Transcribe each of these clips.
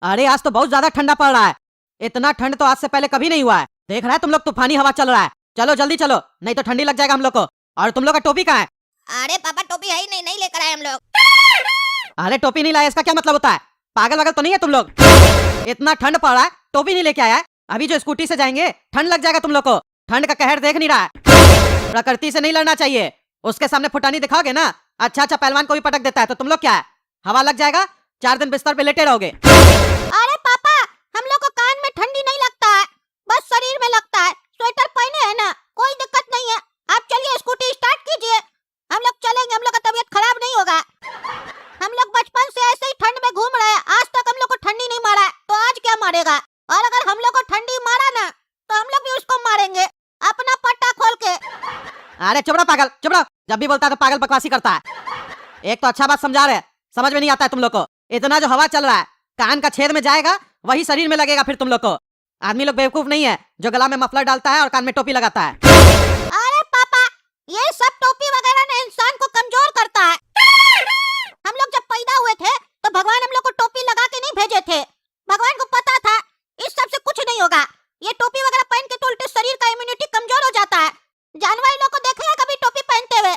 अरे आज तो बहुत ज्यादा ठंडा पड़ रहा है। इतना ठंड तो आज से पहले कभी नहीं हुआ है। देख रहा है तुम लोग, तूफानी हवा चल रहा है। चलो जल्दी चलो, नहीं तो ठंडी लग जाएगा हम लोग को। और तुम लोग का टोपी कहाँ है? अरे पापा टोपी है ही नहीं, नहीं लेकर आए हम लोग। अरे टोपी नहीं लाया इसका क्या मतलब होता है? पागल वगल तो नहीं है तुम लोग? इतना ठंड पड़ रहा है, टोपी नहीं लेके आया है? अभी जो स्कूटी से जाएंगे ठंड लग जाएगा तुम लोग को। ठंड का कहर देख नहीं रहा है? प्रकृति से नहीं लड़ना चाहिए। उसके सामने फुटानी दिखाओगे ना, अच्छा अच्छा पहलवान को भी पटक देता है, तो तुम लोग क्या है, हवा लग जाएगा, 4 दिन बिस्तर पे लेटे रहोगे। अरे पापा हम लोग को कान में ठंडी नहीं लगता है, बस शरीर में लगता है। स्वेटर पहने है ना, कोई दिक्कत नहीं है। आप चलिए स्कूटी स्टार्ट कीजिए, हम लोग चलेंगे। हम लोग का तबीयत खराब नहीं होगा। हम लोग बचपन से ऐसे ही ठंड में घूम रहे हैं, आज तक हम लोग को ठंडी नहीं मारा है, तो आज क्या मारेगा? और अगर हम लोग को ठंडी मारा ना, तो हम लोग भी उसको मारेंगे अपना पट्टा खोल के। अरे चुप रहो पागल, चुप रहो। जब भी बोलता है तो पागल बकवासी करता है। एक तो अच्छा बात समझा रहे, समझ में नहीं आता है तुम लोग को। इतना जो हवा चल रहा है कान का छेद में जाएगा, वही शरीर में लगेगा फिर तुम लोग को। आदमी लोग बेवकूफ नहीं है जो गला में मफलर डालता है और कान में टोपी लगाता है। अरे पापा ये सब टोपी वगैरह ना इंसान को कमजोर करता है। हम लोग जब पैदा हुए थे तो भगवान हम लोग को टोपी लगा के नहीं भेजे थे। भगवान को पता था इस सब से कुछ नहीं होगा, ये टोपी वगैरह पहन के तो उल्टे शरीर का इम्यूनिटी कमजोर हो जाता है। जानवर लोग को देखे हैं कभी टोपी पहनते हुए?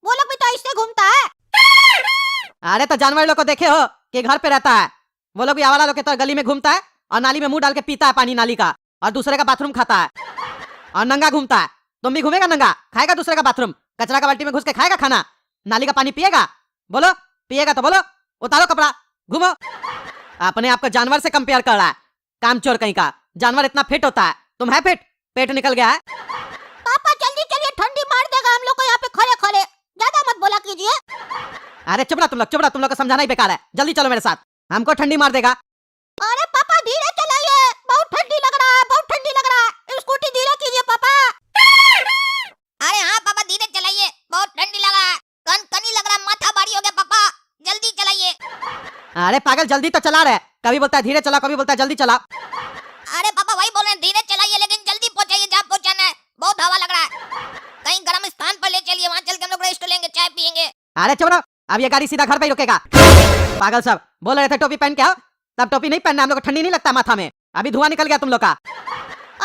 वो लोग भी तो ऐसे घूमता है। अरे तो जानवर लोग को देखे हो कि घर पे रहता है, वो लोग भी आवारा लोग के तरह गली में घूमता है और नाली में मुंह डाल के पीता है पानी नाली का, और दूसरे का बाथरूम खाता है और नंगा घूमता है। तुम भी घूमेगा नंगा, खाएगा दूसरे का बाथरूम, कचरा का बाल्टी में घुस के खाएगा खाना, नाली का पानी पिएगा? बोलो पिएगा तो बोलो, उतारो कपड़ा, घूमो। अपने आप को जानवर से कंपेयर कर रहा है, कामचोर कहीं का। जानवर इतना फिट होता है, तुम है फिट? पेट निकल गया है। पापा जल्दी चलिए, ठंडी मार देगा हम लोग को यहाँ पे खड़े खड़े। ज्यादा मत बोला कीजिए। अरे चुप रहो तुम लोग, चुप रहो। तुम लोग को समझाना ही बेकार है। जल्दी चलो मेरे साथ, हमको ठंडी मार देगा। अरे पापा धीरे चलाइए, बहुत ठंडी लग रहा है, बहुत ठंडी लग रहा है। स्कूटी धीरे कीजिए पापा। अरे हाँ पापा धीरे चलाइए, बहुत ठंडी लग रहा है, कनकनी लग रहा है, माथा भारी हो गया। पापा जल्दी चलाइए। अरे पागल जल्दी तो चला रहे, कभी बोलता है धीरे चला, कभी बोलता है जल्दी चला। अरे पापा वही बोल रहे हैं, धीरे चलाइए लेकिन जल्दी पहुंचाइए जहाँ पहुंचाना है। बहुत हवा लग रहा है, कहीं गर्म स्थान पर ले चलिए, वहाँ चल के हम लोग रेस्ट लेंगे, चाय पियेंगे। अरे चुप रहो, अब ये गाड़ी सीधा घर पे ही रुकेगा। पागल सब बोल रहे थे टोपी पहन के आओ, तब टोपी नहीं पहनना, हम लोग को ठंडी नहीं लगता माथा में। अभी धुआं निकल गया तुम लोग का।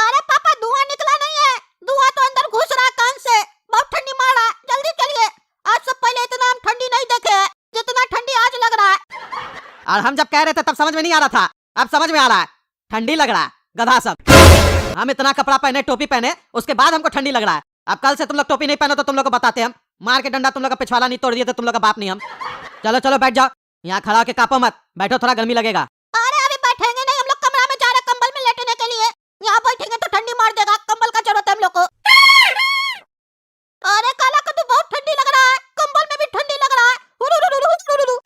अरे पापा धुआं निकला नहीं है, धुआं तो अंदर घुस रहा है कान से। बहुत ठंडी मार रहा है, जल्दी चलिए। आज से पहले इतना हम ठंडी नहीं देखे हैं जितना ठंडी आज लग रहा है। और हम जब कह रहे थे तब समझ में नहीं आ रहा था, अब समझ में आ रहा है। ठंडी लग रहा है गधा सब। हम इतना कपड़ा पहने, टोपी पहने, उसके बाद हमको ठंडी लग रहा है। अब कल से तुम लोग टोपी नहीं पहनो तो तुम लोग को बताते हम, मार के डंडा तुम लोग का पिछवाड़ा नहीं तोड़ दिए तो तुम लोग का बाप नहीं हम। चलो चलो बैठ जाओ, यहाँ खड़ा होके कांपो मत, बैठो, थोड़ा गर्मी लगेगा। अरे अभी बैठेंगे नहीं, हम लोग कमरा में जा रहे हैं कंबल में लेटने के लिए। यहाँ बैठेंगे तो ठंडी मार देगा, कंबल का जरूरत है हम लोग को। अरे काला कद्दू बहुत ठंडी लग रहा है, कंबल में भी ठंडी लग रहा है। हुरुरुरु, हुरुरुरु।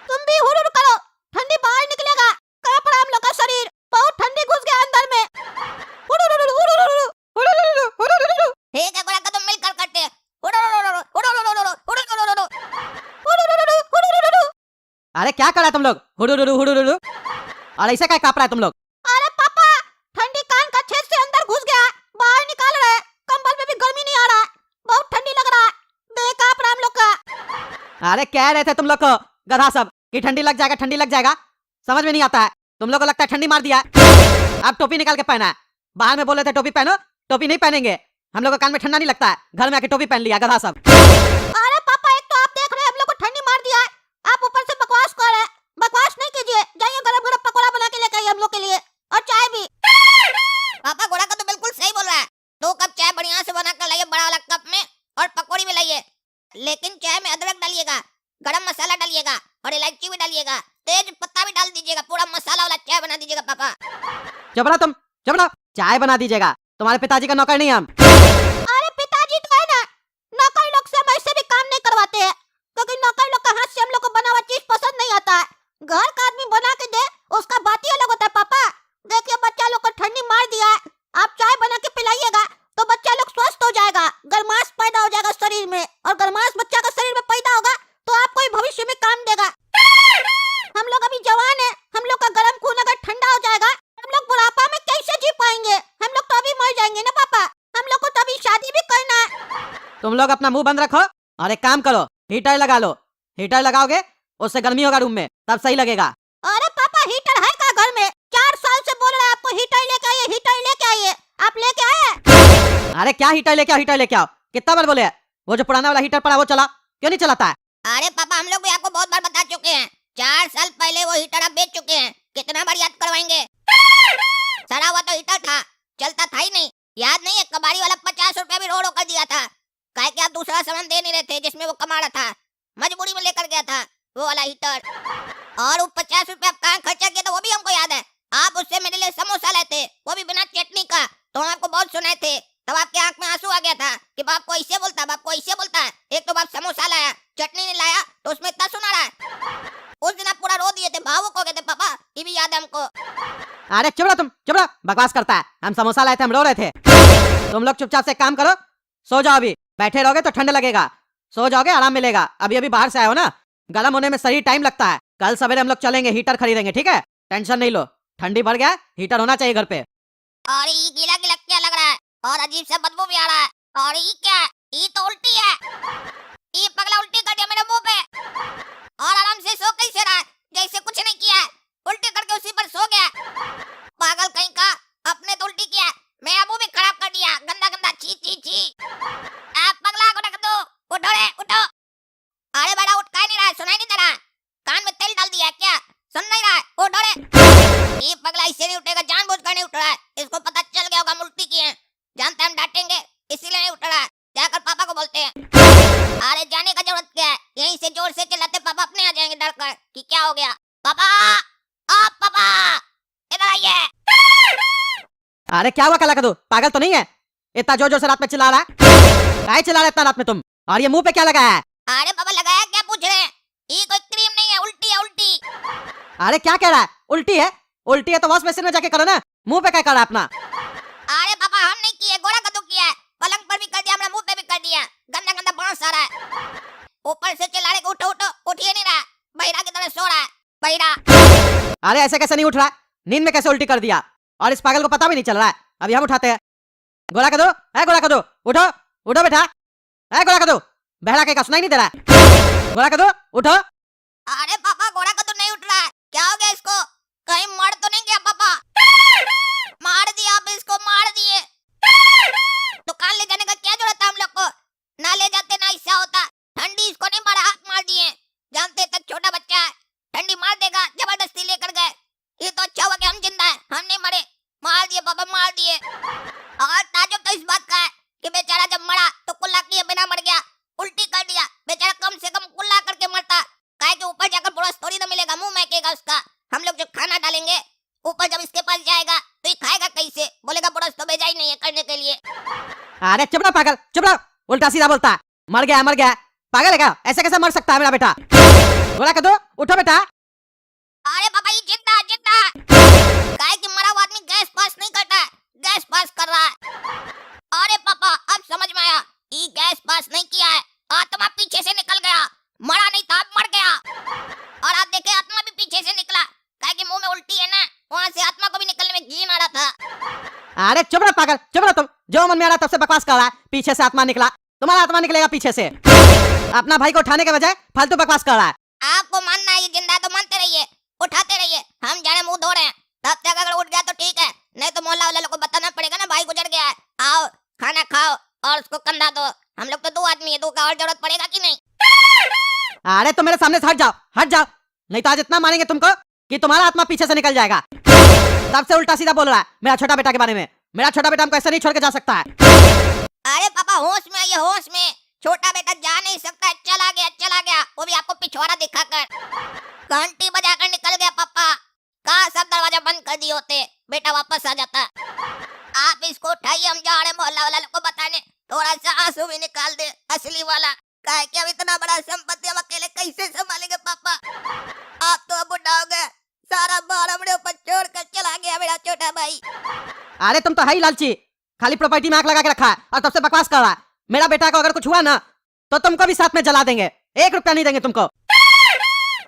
तुम भी हुरुरु करो, ठंडी बाहर निकलेगा। कांप रहा हम लोग का शरीर, बहुत ठंडी घुस गया अंदर में। हुरुरुरु, हुरुरुरु, हुरुरुरु, हुरुरुरु। ठीक है गोरा कदम मिलकर करते हैं। हुरुरुरु, हुरुरुरु, हुरुरुरु, हुरुरुरु, हुरुरुरु। अरे क्या कर रहा है तुम लोग? हुडुरुरु हुडुरुरु, और ऐसे क्या कांप रहा है तुम लोग? अरे पापा ठंडी कान का छेद से अंदर घुस गया, बाहर निकाल रहे हैं। कंबल में भी गर्मी नहीं आ रहा है, बहुत ठंडी लग रहा है, देह कांप रहा हम लोग का। अरे कह रहे थे तुम लोग को गधा सब कि ठंडी लग जाएगा, ठंडी लग जाएगा, समझ में नहीं आता है। तुम लोग को लगता है ठंडी मार दिया है। अब टोपी निकाल के पहना है, बाहर में बोले थे टोपी पहनो, टोपी नहीं पहनेंगे। हम लोग को कान में ठंडा नहीं लगता है, घर में आके टोपी पहन लिया गधा सब। अरे पापा एक तो आप देख रहे हैं हम लोग को ठंडी मार दिया है, आप ऊपर से बकवास कर रहे हैं। बकवास नहीं कीजिए, जाइए गरम गरम पकौड़ा बना के लेके आइए हम लोग के लिए, और चाय भी। पापा गोरा का तो बिल्कुल सही बोल रहा है, 2 कप चाय बढ़िया से बना कर लाइए बड़ा वाला कप में, और पकौड़ी भी लाइए। लेकिन चाय में अदरक डालिएगा, गरम मसाला डालिएगा, और इलायची भी डालिएगा, तेज पत्ता भी डाल दीजिएगा, पूरा मसाला वाला चाय बना दीजिएगा पापा। चुप रहो तुम, चुप रहो, चाय बना दीजिएगा, तुम्हारे पिताजी का नौकर नहीं हम। अरे पिताजी तो है ना, नौकर लोग से हम ऐसे भी काम नहीं करवाते हैं, क्योंकि नौकर लोग का हाथ से हम लोग को बना हुआ चीज पसंद नहीं आता है। घर का आदमी बना के दे, उसका बात ही अलग होता है। पापा देखिए बच्चा लोग को ठंडी मार दिया है, आप चाय बना के पिलाइएगा तो बच्चा लोग स्वस्थ हो जाएगा, गर्माश पैदा हो जाएगा शरीर में, और गर्माश बच्चा का शरीर में पैदा होगा तो आपको ही भविष्य में काम देगा। हम लोग अभी जवान है, हम लोग का गर्म खून अगर ठंडा हो जाएगा, हम लोग बुढ़ापा में कैसे जी पाएंगे? हम लोग तो अभी मर जाएंगे ना पापा, हम लोग को तो अभी शादी भी करना है। तुम लोग अपना मुंह बंद रखो और एक काम करो, हीटर लगा लो। हीटर लगाओगे उससे गर्मी होगा रूम में, तब सही लगेगा। अरे पापा हीटर है का अरे क्या हीटर लेके आओ, हीटर लेके आओ, कितना बार बोले? वो जो पुराना वाला हीटर पड़ा वो चला, क्यों नहीं चलाता है? अरे पापा हम लोग भी आपको बहुत बार बता चुके हैं, 4 साल पहले वो हीटर आप बेच चुके हैं, कितना बार याद करवाएंगे? सड़ा हुआ तो हीटर था, चलता था ही नहीं। याद नहीं है कबाड़ी वाला 50 रुपया भी रोड कर दिया था, काहे कि आप दूसरा सामान दे नहीं रहे थे जिसमें वो कमा रहा था, मजबूरी में लेकर गया था वो वाला हीटर। और वो 50 रुपया आप कहाँ खर्चा किया था वो भी हमको याद है। आप उससे मेरे लिए समोसा लाए थे, वो भी बिना चटनी का, तो हम आपको बहुत सुनाए थे, तब आपके आंख में आंसू आ गया था कि बाप को ऐसे बोलता, बाप को ऐसे बोलता है। एक तो बाप समोसा लाया, चटनी नहीं लाया, तो उसमें इतना सुना रहा है। उस दिन आप पूरा रो दिए थे, भावुक हो गए थे पापा, ये भी याद है हमको। अरे चुप रहो तुम, चुप रहो, बकवास करता है। हम समोसा लाए थे, हम रो रहे थे। तुम लोग चुपचाप से काम करो, सो जाओ। अभी बैठे रहोगे तो ठंड लगेगा, सो जाओगे आराम मिलेगा। अभी अभी बाहर से आए हो ना, गर्म होने में सही टाइम लगता है। कल सवेरे हम लोग चलेंगे, हीटर खरीदेंगे, ठीक है? टेंशन नहीं लो, ठंडी बढ़ गया, हीटर होना चाहिए घर पे। और ये गीला गीला क्या लग रहा है, और अजीब सा बदबू भी आ रहा है, और ये क्या है? ये तो उल्टी है, ये पगला उल्टी कर दिया मेरे मुंह पे, और आराम से सो कैसे रहा है जैसे कुछ नहीं किया है, उल्टी करके उसी पर सो गया। पागल कहीं का, अपने तो उल्टी किया, मेरा मुंह भी खराब कर दिया, गंदा गंदा, छी छी छी। आप पगला को रख दो, उठो रे उठो। अरे बेटा उठ, काहे नहीं रहा है, सुनाई नहीं दे रहा? कान में तेल डाल दिया है क्या, सुन नहीं रहा है? उठो रे। ये पगला इससे नहीं उठेगा, जानबूझकर नहीं उठ रहा है, इसको पता चल गया होगा हम उल्टी किए हैं, जानते हम डांटेंगे इसीलिए नहीं उठ रहा है, जाकर पापा को बोलते हैं। अरे जाने का जरूरत क्या है, यहीं से जोर से चिल्लाते पापा अपने आ जाएंगे डर कर कि क्या हो गया। पापा, आप पापा इधर आइए। अरे क्या हुआ काला कद्दू, पागल तो नहीं है? इतना जोर जोर से रात में चिल्ला रहा है, काहे चिल्ला रहा है इतना रात में तुम? और ये मुंह पे क्या लगाया है? अरे पापा लगाया क्या पूछ रहे हैं, ये कोई क्रीम नहीं है, उल्टी है उल्टी। अरे क्या कह रहा है, उल्टी है? उल्टी है तो वॉश बेसिन में जाके करो ना, मुंह पे क्या कर रहा है अपना? अरे पापा हम नहीं किए, गोरा कद्दू किया है, पलंग पर भी कर दिया, हमारे मुंह पे भी कर दिया, गंदा गंदा बांस आ रहा है। ऊपर से चिल्ला रहे कि उठो उठो, उठिए नहीं रहा, बहिरा की तरह सो रहा है, बहिरा। अरे ऐसे कैसे नहीं उठ रहा है, नींद में कैसे उल्टी कर दिया? और इस पागल को पता भी नहीं चल रहा है, अभी हम उठाते हैं। गोरा कद्दू, है गोरा कद्दू, उठो उठो बेटा, है गोरा कद्दू, बहरा के का सुनाई नहीं दे रहा है? गोरा कद्दू उठो। अरे पापा गोरा कद्दू नहीं उठ रहा है, क्या हो गया इसको, कहीं मर तो नहीं गया? पापा मार दिया, आप इसको मार दिए। दुकान ले जाने का क्या जरूरत था हम लोग को, ना ले जाते ना ऐसा होता। ठंडी इसको नहीं मारा, हाथ मार दिए, जानते तक छोटा बच्चा है, ठंडी मार देगा, जबरदस्ती लेकर गए। ये तो अच्छा हुआ कि हम जिंदा है, हम नहीं मरे, मार दिए पापा मार दिए। और ताजुब तो इस बात का है कि बेचारा जब मरा तो कुल्ला किए बिना मर गया, उल्टी कर दिया। बेचारा कम से कम कुल्ला करके मरता, काहे कि ऊपर जाकर बुरस थोड़ी ना मिलेगा, मुंह महकेगा उसका। हम लोग जो खाना डालेंगे ऊपर जब इसके पास जाएगा तो ये खाएगा कैसे, बोलेगा बुरस तो भेजा ही नहीं है करने के लिए। अरे चुप रहो पागल, चुप रहो, उल्टा सीधा बोलता है, मर गया मर गया, पागल है क्या? ऐसे कैसे मर सकता है मेरा बेटा? गोरा कद्दू उठो बेटा। अरे पापा ये जिंदा जिंदा, काहे कि मरा हुआ आदमी गैस पास नहीं करता है, गैस पास कर रहा है। अरे पापा अब समझ में आया, ये गैस पास नहीं किया है, आत्मा पीछे से निकल गया, मरा नहीं था मर गया। और आप देखे आत्मा भी पीछे से निकला, काहे कि मुंह में उल्टी है ना, वहाँ से आत्मा को भी निकलने में घिन आ रहा था। अरे चुप रहो पागल, चुप रहो तुम, जो मन में आ रहा तब से बकवास कर रहा है। पीछे से आत्मा निकला, तुम्हारा आत्मा निकलेगा पीछे से। अपना भाई को उठाने के बजाय फालतू बकवास कर रहा है। आपको मानना है ये जिंदा है तो मानते रहिए, उठाते रहिए, हम जाने मुंह धो रहे हैं, तब तक अगर उठ गया तो ठीक है, नहीं तो मोहल्ला वाले को बताना पड़ेगा ना भाई गुजर गया है, आओ खाना खाओ और उसको कंधा दो। हम लोग तो 2 आदमी है, 2 का और जरूरत पड़ेगा कि नहीं? अरे तुम मेरे सामने से हट जाओ, हट जाओ, नहीं तो आज इतना मारेंगे तुमको कि तुम्हारा आत्मा पीछे से निकल जाएगा। तब से उल्टा सीधा बोल रहा है मेरा छोटा बेटा के बारे में। मेरा छोटा बेटा हमको ऐसे नहीं छोड़ के जा सकता है। अरे पापा होश में आइए, होश में, छोटा बेटा जा नहीं सकता है, चला गया, वो भी आपको पिछवाड़ा दिखाकर। घंटी बजाकर निकल गया पापा, कहा सब दरवाजा बंद कर दिए होते, बेटा वापस आ जाता। आप इसको उठाइए, हम जा रहे मोहल्ला वाला को बताने, थोड़ा सा आंसू भी निकाल दे असली वाला, काहे कि अब इतना बड़ा संपत्ति हम अकेले कैसे संभालेंगे पापा? आप तो अब बुढ़ा हो गए, सारा भार हमरे ऊपर छोड़ कर चला गया मेरा छोटा भाई। अरे तुम तो है ही लालची, खाली प्रॉपर्टी में आंख लगा के रखा है और तब से बकवास कर रहा है। मेरा बेटा को अगर कुछ हुआ ना तो तुमको भी साथ में जला देंगे, 1 रुपया नहीं देंगे तुमको।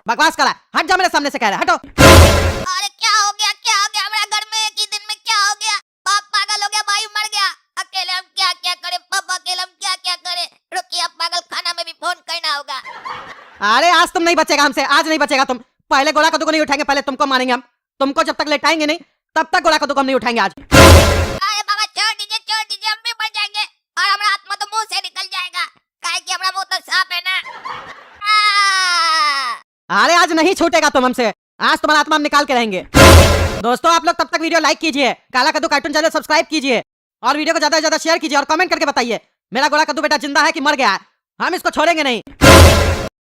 बकवास कर रहा है, हट जा मेरे सामने से, कह रहा है हटो। अरे क्या हो गया हमारे घर में एक ही दिन में, क्या हो गया? बाप पागल हो गया, भाई मर गया, अकेले हम क्या क्या करें पापा, अकेले हम क्या क्या करें? रुकिए अब पागल खाना में भी फोन करना होगा। अरे आज तुम नहीं बचेगा हमसे, आज नहीं बचेगा तुम। पहले गोरा कद्दू को नहीं उठाएंगे, पहले तुमको मारेंगे हम। तुमको जब तक लेटाएंगे नहीं तब तक गोरा कद्दू को हम नहीं उठाएंगे आज। अरे बाबा छोड़ दीजिए, हम भी मर जाएंगे। अरे आज नहीं छूटेगा तुम हमसे, आज तुम्हारा आत्मा हम निकाल के रहेंगे। दोस्तों आप लोग तब तक वीडियो लाइक कीजिए, काला कद्दू कार्टून चैनल सब्सक्राइब कीजिए और वीडियो को ज्यादा से ज्यादा शेयर कीजिए और कमेंट करके बताइए मेरा गोरा कद्दू बेटा जिंदा है कि मर गया है। हम इसको छोड़ेंगे नहीं।